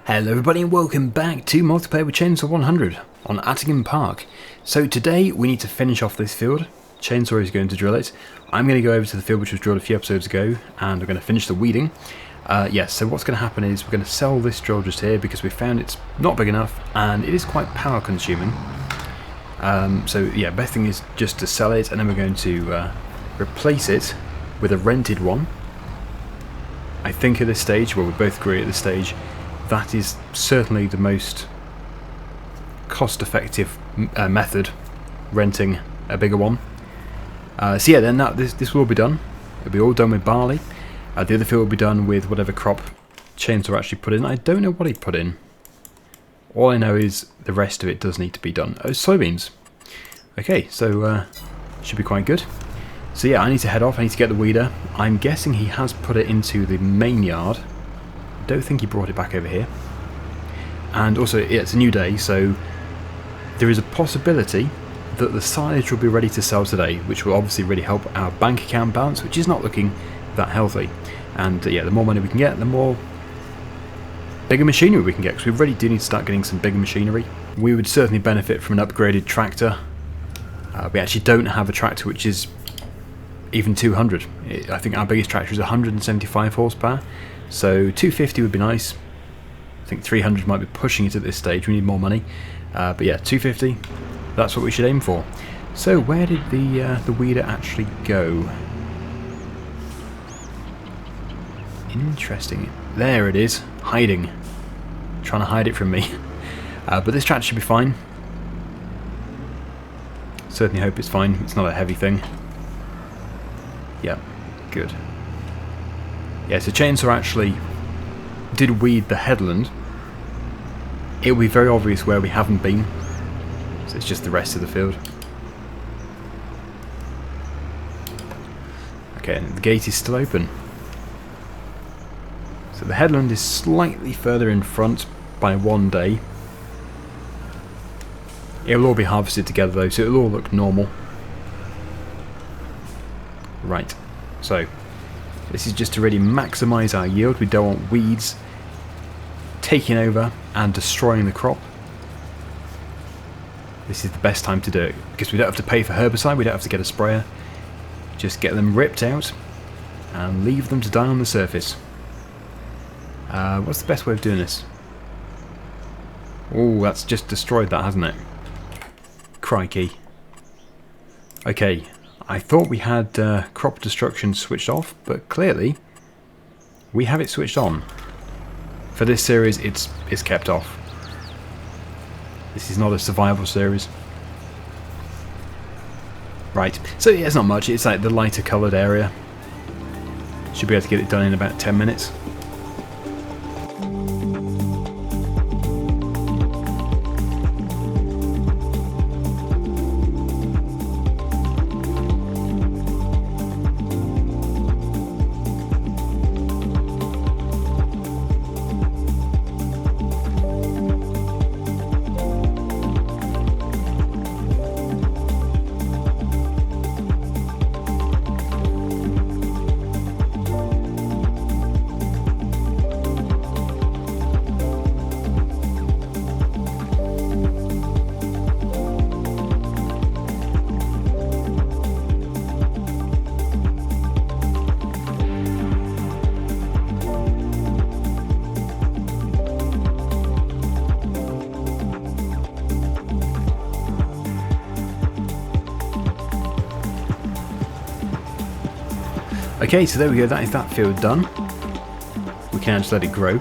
Hello everybody and welcome back to Multiplayer with Chainsaw 100 on Attingham Park. So today we need to finish off this field. Chainsaw is going to drill it. I'm going to go over to the field which was drilled a few episodes ago and we're going to finish the weeding. Yes, so what's going to happen is we're going to sell this drill just here because we found it's not big enough and it is quite power consuming. So yeah, best thing is just to sell it and then we're going to replace it with a rented one. I think at this stage, well we both agree at this stage, that is certainly the most cost-effective method, renting a bigger one. So yeah, then this will all be done. It'll be all done with barley. The other field will be done with whatever crop Chainsaw actually put in. I don't know what he put in. All I know is the rest of it does need to be done. Oh, soybeans. Okay, so should be quite good. So yeah, I need to head off. I need to get the weeder. I'm guessing he has put it into the main yard. I don't think he brought it back over here. And also, yeah, it's a new day, so there is a possibility that the silage will be ready to sell today, which will obviously really help our bank account balance, which is not looking that healthy. And yeah, the more money we can get, the more bigger machinery we can get, because we really do need to start getting some bigger machinery. We would certainly benefit from an upgraded tractor. We actually don't have a tractor which is even 200. I think our biggest tractor is 175 horsepower. So 250 would be nice. I think 300 might be pushing it at this stage. We need more money. But yeah, 250. That's what we should aim for. So where did the weeder actually go? Interesting. There it is, hiding. Trying to hide it from me. But this tractor should be fine. Certainly hope it's fine. It's not a heavy thing. Yep, good. Yeah, so Chainsaw actually did weed the headland. It will be very obvious where we haven't been. So it's just the rest of the field. Okay, and the gate is still open. So the headland is slightly further in front by 1 day. It will all be harvested together though, so it will all look normal. Right, so this is just to really maximise our yield. We don't want weeds taking over and destroying the crop. This is the best time to do it because we don't have to pay for herbicide, we don't have to get a sprayer. Just get them ripped out and leave them to die on the surface. What's the best way of doing this? Oh, that's just destroyed that, hasn't it? Crikey. Okay, I thought we had crop destruction switched off, but clearly we have it switched on. For this series, it's kept off. This is not a survival series. Right, so yeah, it's not much. It's like the lighter coloured area. Should be able to get it done in about 10 minutes. Okay, so there we go, that is that field done. We can just let it grow.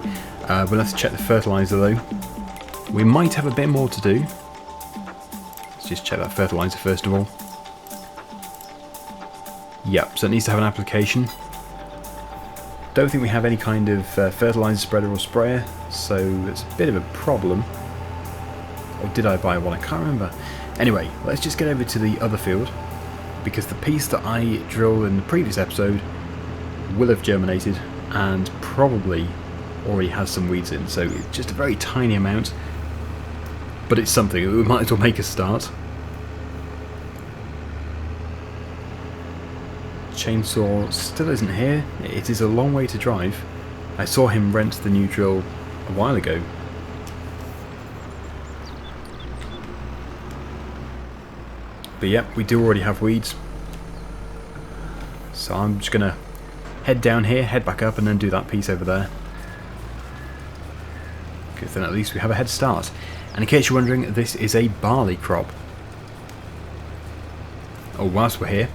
We'll have to check the fertilizer though. We might have a bit more to do. Let's just check that fertilizer first of all. Yep, so it needs to have an application. Don't think we have any kind of fertilizer spreader or sprayer, so it's a bit of a problem. Or did I buy one? I can't remember. Anyway, let's just get over to the other field, because the piece that I drilled in the previous episode will have germinated and probably already has some weeds in, so it's just a very tiny amount, but it's something. We might as well make a start. Chainsaw still isn't here. It is a long way to drive. I saw him rent the new drill a while ago. But yep, we do already have weeds. So I'm just going to head down here, head back up, and then do that piece over there. Good, then at least we have a head start. And in case you're wondering, this is a barley crop. Oh, whilst we're here,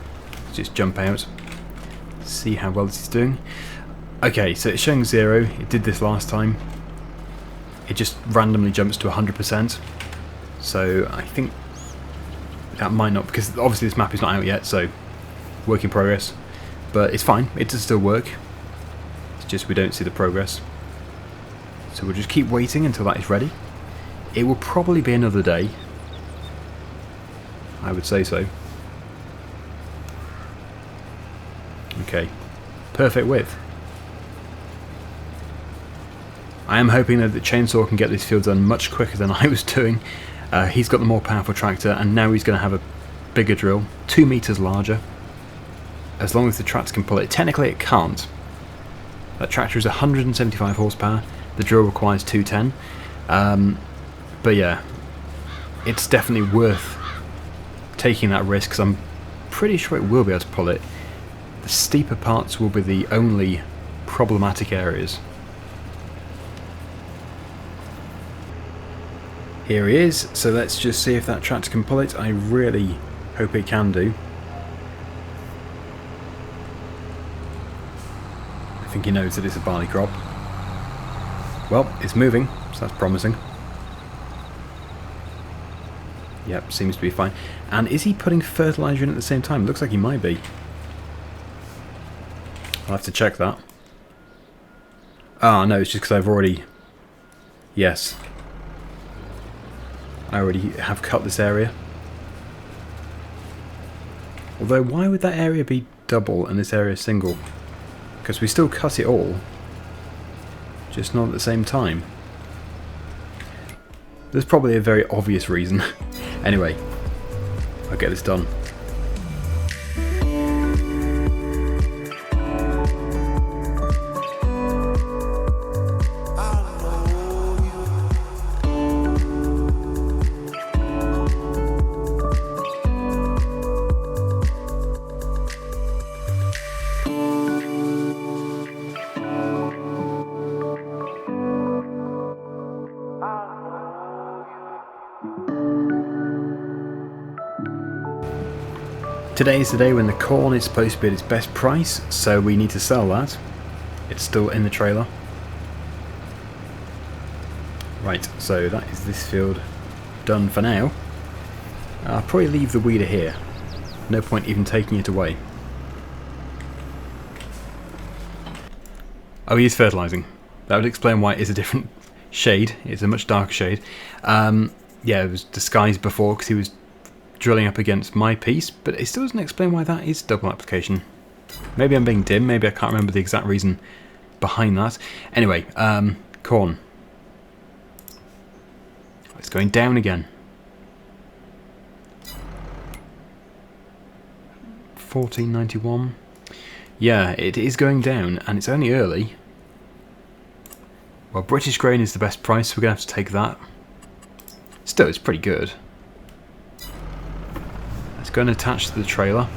let's just jump out, see how well this is doing. Okay, so it's showing 0. It did this last time. It just randomly jumps to 100%. So I think that might not, because obviously this map is not out yet, so work in progress. But it's fine, it does still work. It's just we don't see the progress. So we'll just keep waiting until that is ready. It will probably be another day. I would say so. Okay, perfect width. I am hoping that the chainsaw can get this field done much quicker than I was doing. He's got the more powerful tractor, and now he's going to have a bigger drill, 2 meters larger. As long as the tractor can pull it. Technically it can't. That tractor is 175 horsepower. The drill requires 210. But yeah, it's definitely worth taking that risk, because I'm pretty sure it will be able to pull it. The steeper parts will be the only problematic areas. Here he is, so let's just see if that tractor can pull it. I really hope it can do. I think he knows that it's a barley crop. Well, it's moving, so that's promising. Yep, seems to be fine. And is he putting fertilizer in at the same time? Looks like he might be. I'll have to check that. Ah, no, it's just because I've already... Yes. I already have cut this area. Although, why would that area be double and this area single? Because we still cut it all, just not at the same time. There's probably a very obvious reason. Anyway, I'll get this done. Today is the day when the corn is supposed to be at its best price, so we need to sell that. It's still in the trailer. Right, so that is this field done for now. I'll probably leave the weeder here. No point even taking it away. Oh, he is fertilizing. That would explain why it is a different shade. It's a much darker shade. Yeah, it was disguised before because he was drilling up against my piece, but it still doesn't explain why that is double application. Maybe I'm being dim, maybe I can't remember the exact reason behind that. Anyway, corn. It's going down again. 1491. Yeah, it is going down, and it's only early. Well, British grain is the best price, so we're going to have to take that. Still, it's pretty good. Let's go and attach to the trailer.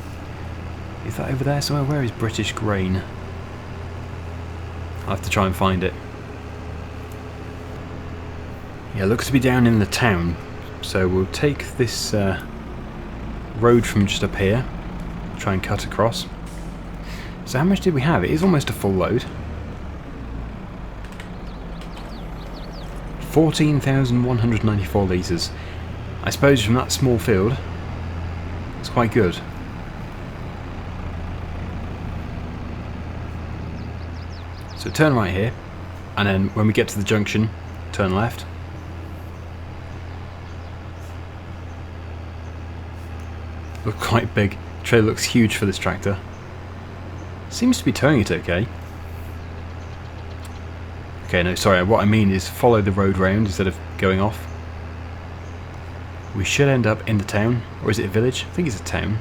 Is that over there somewhere? Where is British grain? I'll have to try and find it. Yeah, it looks to be down in the town. So we'll take this road from just up here. Try and cut across. So how much did we have? It is almost a full load. 14,194 litres. I suppose from that small field, it's quite good. So turn right here, and then when we get to the junction, turn left. Look quite big. The trailer looks huge for this tractor. Seems to be towing it okay. Okay, no, sorry, what I mean is follow the road round instead of going off. We should end up in the town, or is it a village? I think it's a town.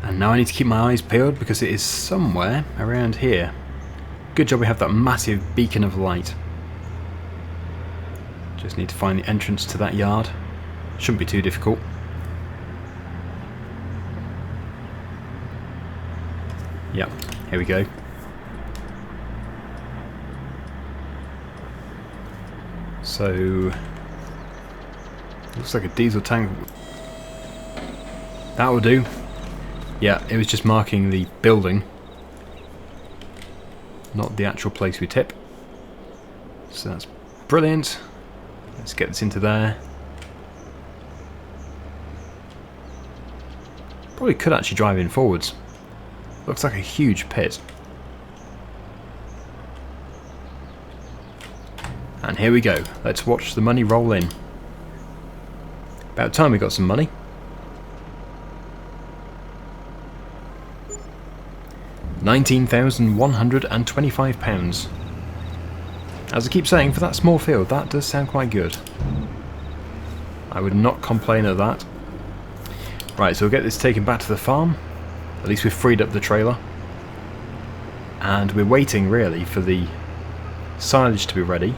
And now I need to keep my eyes peeled because it is somewhere around here. Good job we have that massive beacon of light. Just need to find the entrance to that yard. Shouldn't be too difficult. Yep, here we go. So, looks like a diesel tank. That will do. Yeah, it was just marking the building, not the actual place we tip. So that's brilliant. Let's get this into there. Probably could actually drive in forwards. Looks like a huge pit. And here we go. Let's watch the money roll in. About time we got some money. £19,125. As I keep saying, for that small field, that does sound quite good. I would not complain at that. Right, so we'll get this taken back to the farm. At least we've freed up the trailer. And we're waiting, really, for the silage to be ready.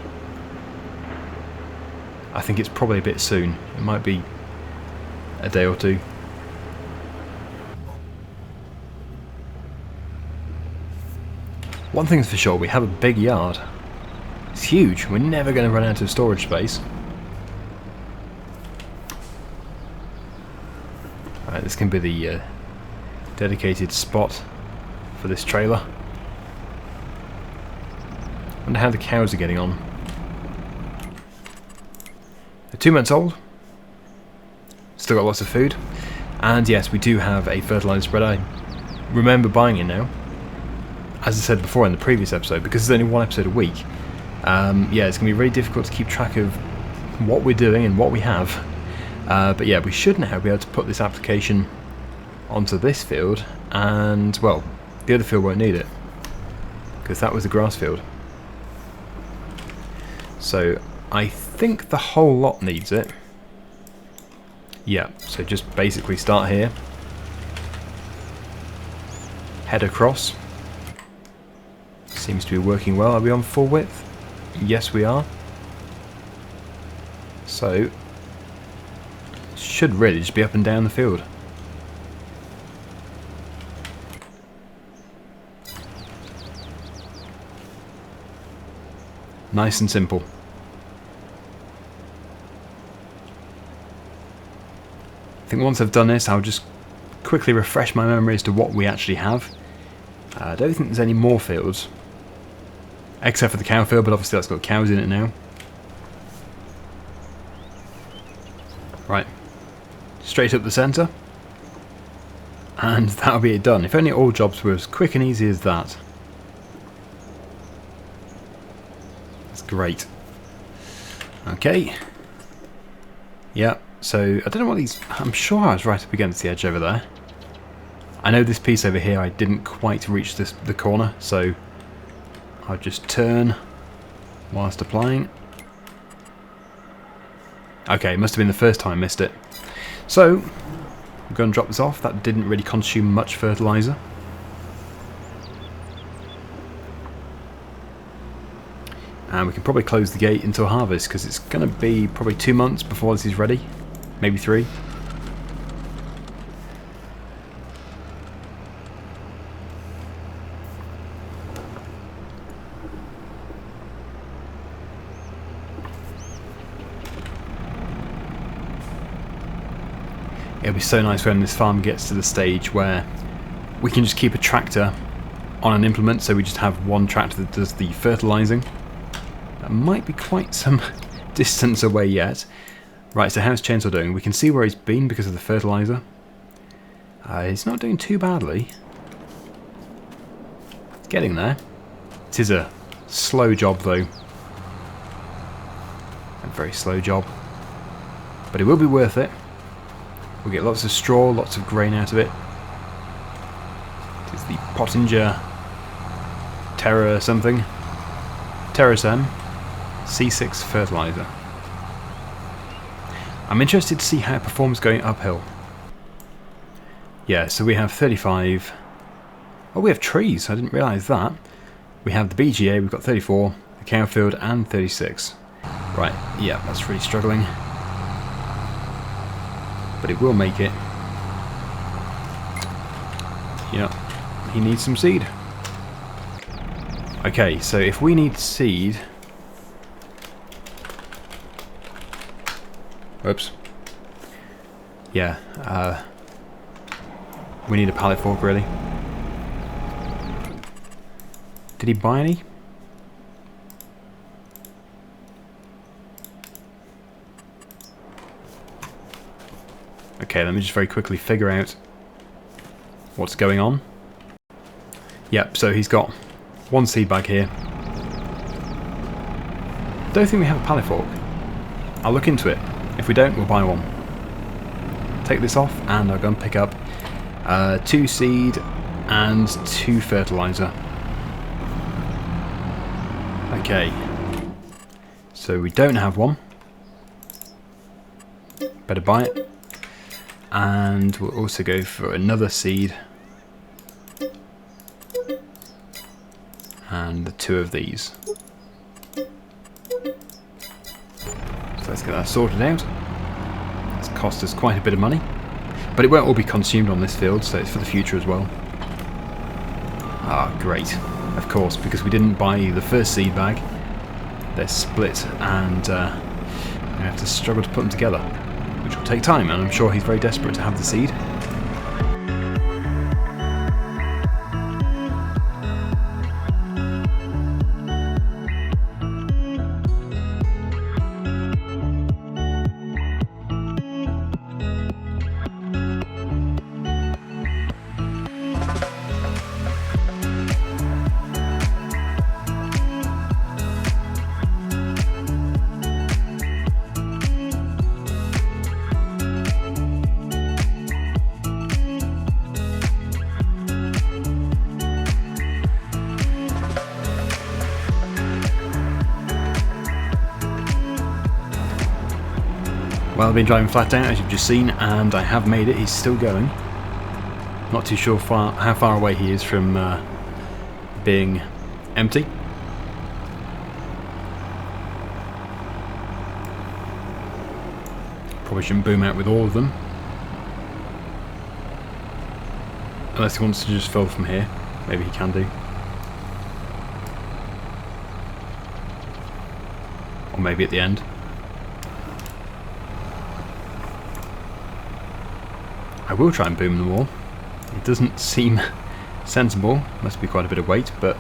I think it's probably a bit soon. It might be a day or two. One thing's for sure, we have a big yard. It's huge. We're never going to run out of storage space. Right, this can be the dedicated spot for this trailer. Wonder how the cows are getting on. They're 2 months old. Still got lots of food. And yes, we do have a fertilizer spread. I remember buying it now. As I said before in the previous episode, because there's only one episode a week, yeah, it's going to be really difficult to keep track of what we're doing and what we have. But yeah, we should now be able to put this application onto this field, and, well, the other field won't need it, because that was the grass field. So, I think the whole lot needs it. Yeah, so just basically start here. Head across. Seems to be working well. Are we on full width? Yes, we are. So, should really just be up and down the field. Nice and simple. I think once I've done this, I'll just quickly refresh my memory as to what we actually have. I don't think there's any more fields. Except for the cow field, but obviously that's got cows in it now. Right. Straight up the centre. And that'll be it done. If only all jobs were as quick and easy as that. That's great. Okay. Yeah, so I don't know what these... I'm sure I was right up against the edge over there. I know this piece over here I didn't quite reach the corner, so I'll just turn whilst applying. Okay, it must have been the first time I missed it. So, I'm going to drop this off. That didn't really consume much fertilizer. And we can probably close the gate until harvest, because it's going to be probably 2 months before this is ready. Maybe 3. It'll be so nice when this farm gets to the stage where we can just keep a tractor on an implement, so we just have one tractor that does the fertilizing. That might be quite some distance away yet. Right, so how's Chainsaw doing? We can see where he's been because of the fertilizer. He's not doing too badly. Getting there. It is a slow job though. A very slow job. But it will be worth it. We'll get lots of straw, lots of grain out of it. It is the Pottinger Terra something. Terrasem C6 fertilizer. I'm interested to see how it performs going uphill. Yeah, so we have 35. Oh, we have trees. I didn't realise that. We have the BGA, we've got 34, the cow field, and 36. Right, yeah, that's really struggling. But it will make it. Yeah, he needs some seed. Okay, so if we need seed... Whoops. Yeah, we need a pallet fork, really. Did he buy any? Okay, let me just very quickly figure out what's going on. Yep, so he's got one seed bag here. Don't think we have a pallet fork. I'll look into it. If we don't, we'll buy one. Take this off and I'll go and pick up 2 seed and 2 fertilizer. Okay, so we don't have one. Better buy it. And we'll also go for another seed. And the 2 of these. So let's get that sorted out. It's cost us quite a bit of money. But it won't all be consumed on this field, so it's for the future as well. Ah, great. Of course, because we didn't buy the first seed bag. They're split and we have to struggle to put them together. Which will take time, and I'm sure he's very desperate to have the seed. Well, I've been driving flat out, as you've just seen, and I have made it. He's still going. Not too sure how far away he is from being empty. Probably shouldn't boom out with all of them. Unless he wants to just fill from here. Maybe he can do. Or maybe at the end. I will try and boom them all. It doesn't seem sensible. Must be quite a bit of weight, but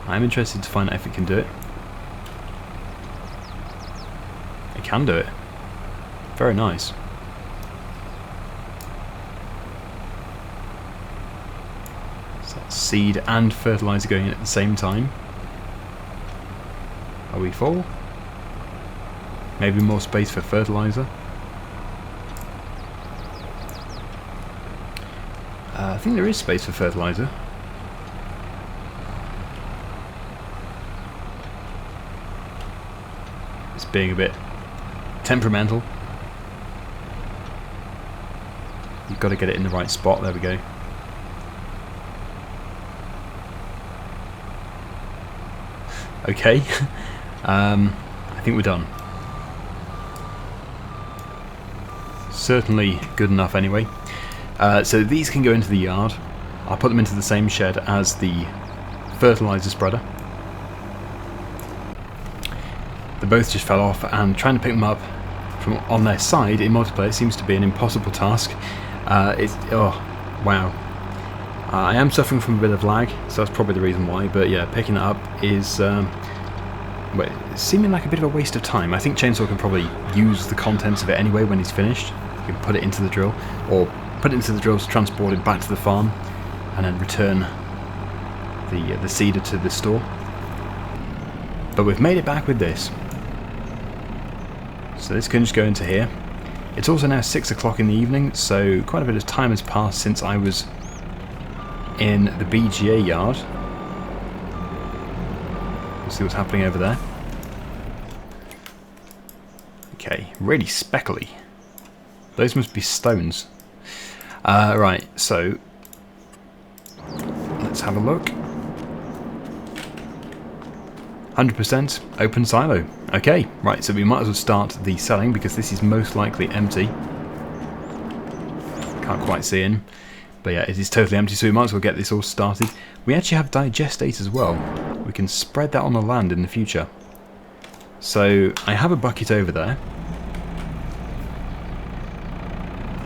I'm interested to find out if it can do it. It can do it. Very nice. So that's seed and fertilizer going in at the same time. Are we full? Maybe more space for fertilizer. I think there is space for fertilizer. It's being a bit temperamental. You've got to get it in the right spot. There we go. Okay. I think we're done. Certainly good enough anyway. So these can go into the yard. I'll put them into the same shed as the fertilizer spreader. They both just fell off, and trying to pick them up from on their side in multiplayer seems to be an impossible task. Oh wow. I am suffering from a bit of lag, so that's probably the reason why, but yeah, picking it up is well, it's seeming like a bit of a waste of time. I think Chainsaw can probably use the contents of it anyway when he's finished. You can put it into the drill, or put it into the drill to transport it back to the farm, and then return the seeder to the store. But we've made it back with this. So this can just go into here. It's also now 6 o'clock in the evening, so quite a bit of time has passed since I was in the BGA yard. We'll see what's happening over there. Okay, really speckly. Those must be stones. Right, so let's have a look. 100% open silo. Okay, right, so we might as well start the selling because this is most likely empty. Can't quite see in. But yeah, it is totally empty, so we might as well get this all started. We actually have digestate as well. We can spread that on the land in the future. So I have a bucket over there.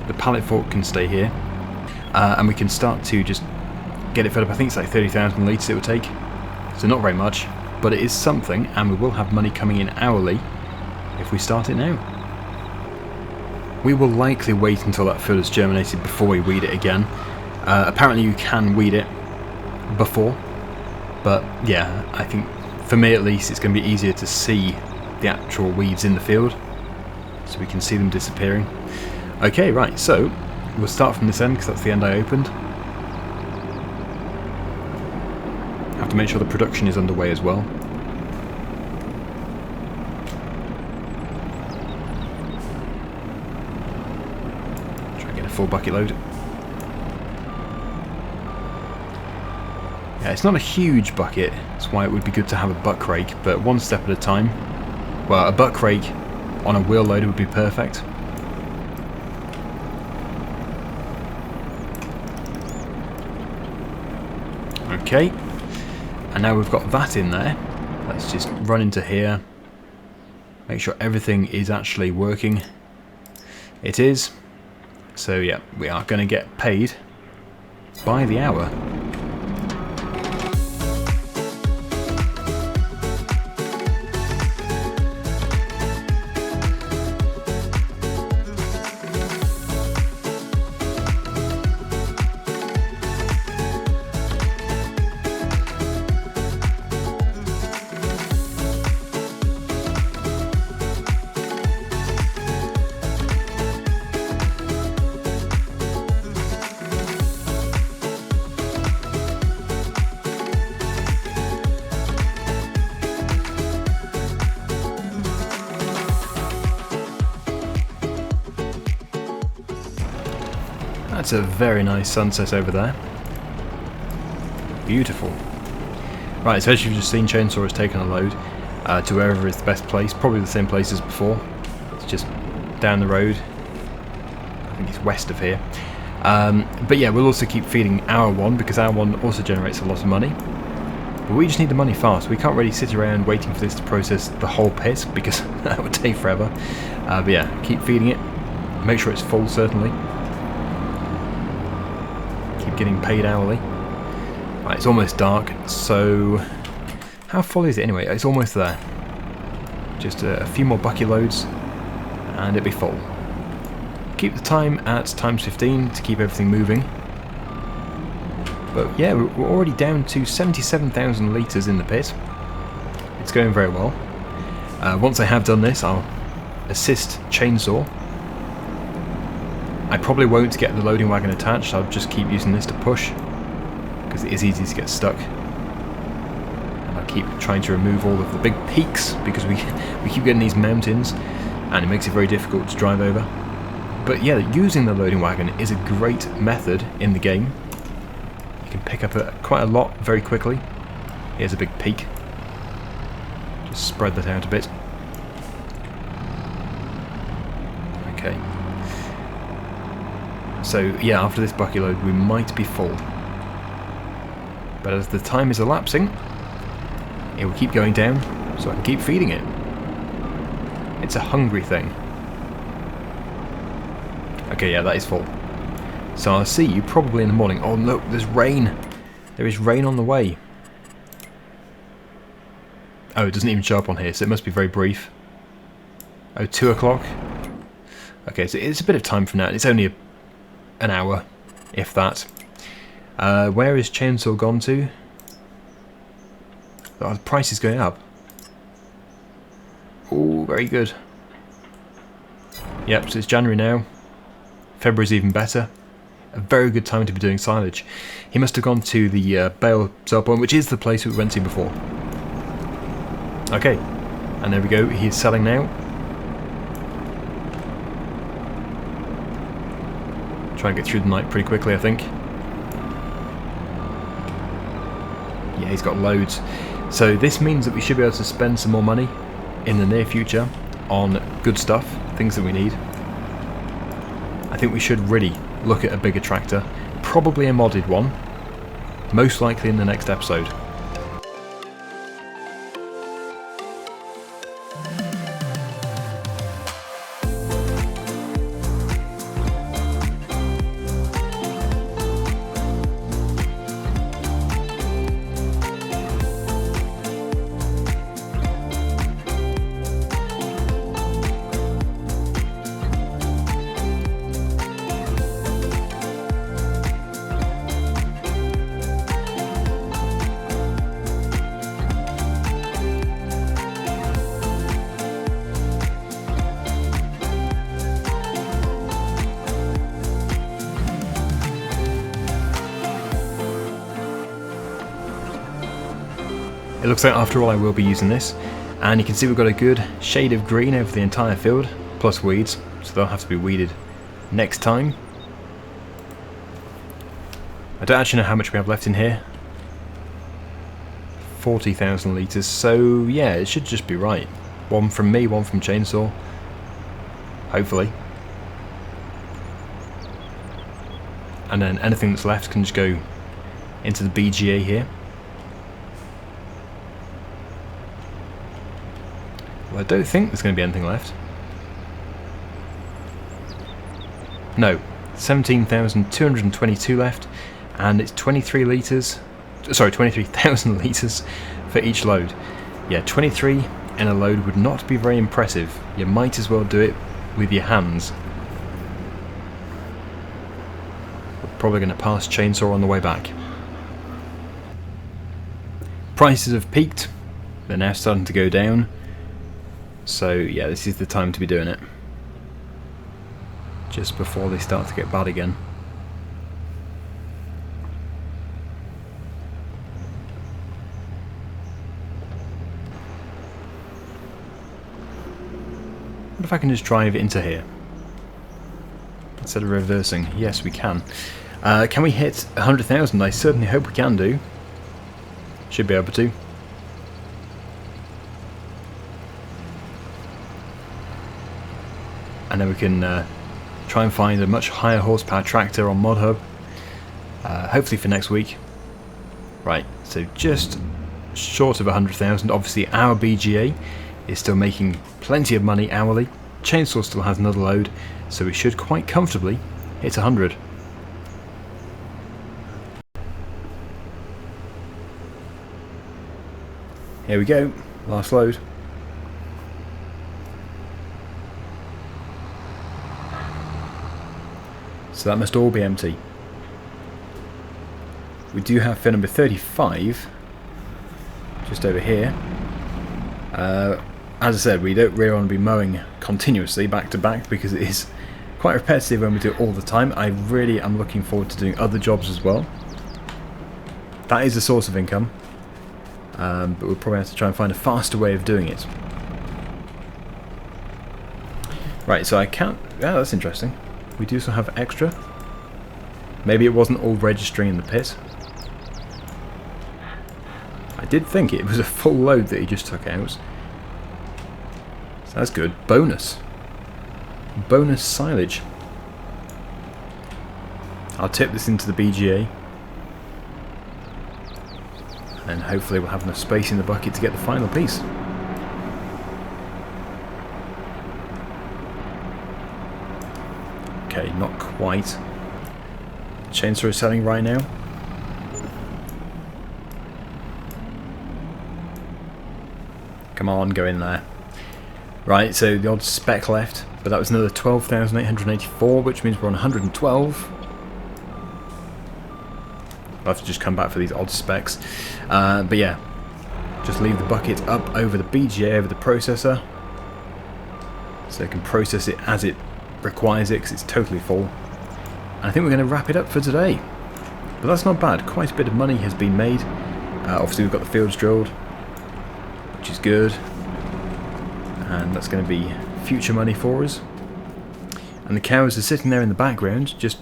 The pallet fork can stay here. And we can start to just get it filled up. I think it's like 30,000 litres it would take. So not very much, but it is something, and we will have money coming in hourly if we start it now. We will likely wait until that field has germinated before we weed it again. Apparently you can weed it before, but yeah, I think for me at least it's going to be easier to see the actual weeds in the field, so we can see them disappearing. Okay, right, so we'll start from this end because that's the end I opened. Have to make sure the production is underway as well. Try and get a full bucket load. Yeah, it's not a huge bucket, that's why it would be good to have a buck rake, but one step at a time. Well, a buck rake on a wheel loader would be perfect. Okay, and now we've got that in there. Let's just run into here, make sure everything is actually working. It is. So yeah, we are going to get paid by the hour. That's a very nice sunset over there. Beautiful. Right, so as you've just seen, Chainsaw has taken a load to wherever is the best place. Probably the same place as before. It's just down the road. I think it's west of here. But yeah, we'll also keep feeding our one because our one also generates a lot of money. But we just need the money fast. We can't really sit around waiting for this to process the whole pit because that would take forever. But yeah, keep feeding it. Make sure it's full, certainly. Getting paid hourly. Right, it's almost dark, so how full is it anyway? It's almost there. Just a few more bucket loads and it'll be full. Keep the time at times 15 to keep everything moving. But yeah, we're already down to 77,000 litres in the pit. It's going very well. Once I have done this, I'll assist Chainsaw. I probably won't get the loading wagon attached, I'll just keep using this to push, because it is easy to get stuck. And I'll keep trying to remove all of the big peaks, because we keep getting these mountains, and it makes it very difficult to drive over. But yeah, using the loading wagon is a great method in the game. You can pick up quite a lot very quickly. Here's a big peak. Just spread that out a bit. Okay. So yeah, after this bucket load we might be full. But as the time is elapsing, it will keep going down, so I can keep feeding it. It's a hungry thing. Okay, yeah, that is full. So I'll see you probably in the morning. Oh look, there's rain. There is rain on the way. Oh, it doesn't even show up on here, so it must be very brief. Oh, 2 o'clock? Okay, so it's a bit of time from now. It's only an hour, if that. Where is Chainsaw gone to? Oh, the price is going up. Oh, very good. Yep, so it's January now. February's even better. A very good time to be doing silage. He must have gone to the bale sell point, which is the place we went to before. Okay, and there we go. He's selling now. Try and get through the night pretty quickly, I think. Yeah, he's got loads. So this means that we should be able to spend some more money in the near future on good stuff, things that we need. I think we should really look at a bigger tractor, probably a modded one, most likely in the next episode. It looks like after all I will be using this, and you can see we've got a good shade of green over the entire field, plus weeds, so they'll have to be weeded next time. I don't actually know how much we have left in here. 40,000 litres, so yeah, it should just be right. One from me, one from Chainsaw, hopefully. And then anything that's left can just go into the BGA here. Well, I don't think there's going to be anything left. No, 17,222 left, and it's 23 litres. Sorry, 23,000 litres for each load. Yeah, 23 in a load would not be very impressive. You might as well do it with your hands. We're probably going to pass Chainsaw on the way back. Prices have peaked. They're now starting to go down. So yeah, this is the time to be doing it. Just before they start to get bad again. What if I can just drive into here? Instead of reversing. Yes, we can. Can we hit 100,000? I certainly hope we can do. Should be able to. And then we can try and find a much higher horsepower tractor on ModHub, hopefully for next week. Right, so just short of 100,000. Obviously our BGA is still making plenty of money hourly. Chainsaw still has another load, so we should quite comfortably hit 100. Here we go, last load. So that must all be empty. We do have fin number 35 just over here. As I said, we don't really want to be mowing continuously back to back because it is quite repetitive when we do it all the time. I really am looking forward to doing other jobs as well. That is a source of income, but we'll probably have to try and find a faster way of doing it. Right, so I can't... Yeah, that's interesting. We do still have extra. Maybe it wasn't all registering in the pit. I did think it was a full load that he just took out. So that's good. Bonus. Bonus silage. I'll tip this into the BGA. And hopefully we'll have enough space in the bucket to get the final piece. Okay, not quite. Chainsaw is selling right now. Come on, go in there. Right, so the odd spec left, but that was another 12,884, which means we're on 112. I'll have to just come back for these odd specs. But yeah, just leave the bucket up over the BGA, over the processor, so it can process it as it requires it, because it's totally full. And I think we're going to wrap it up for today. But that's not bad. Quite a bit of money has been made. Obviously we've got the fields drilled, which is good. And that's going to be future money for us. And the cows are sitting there in the background, just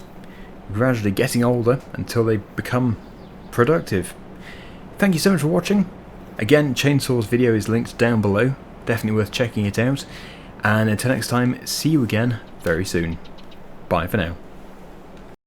gradually getting older until they become productive. Thank you so much for watching. Again, Chainsaw's video is linked down below, definitely worth checking it out, and until next time, see you again very soon. Bye for now.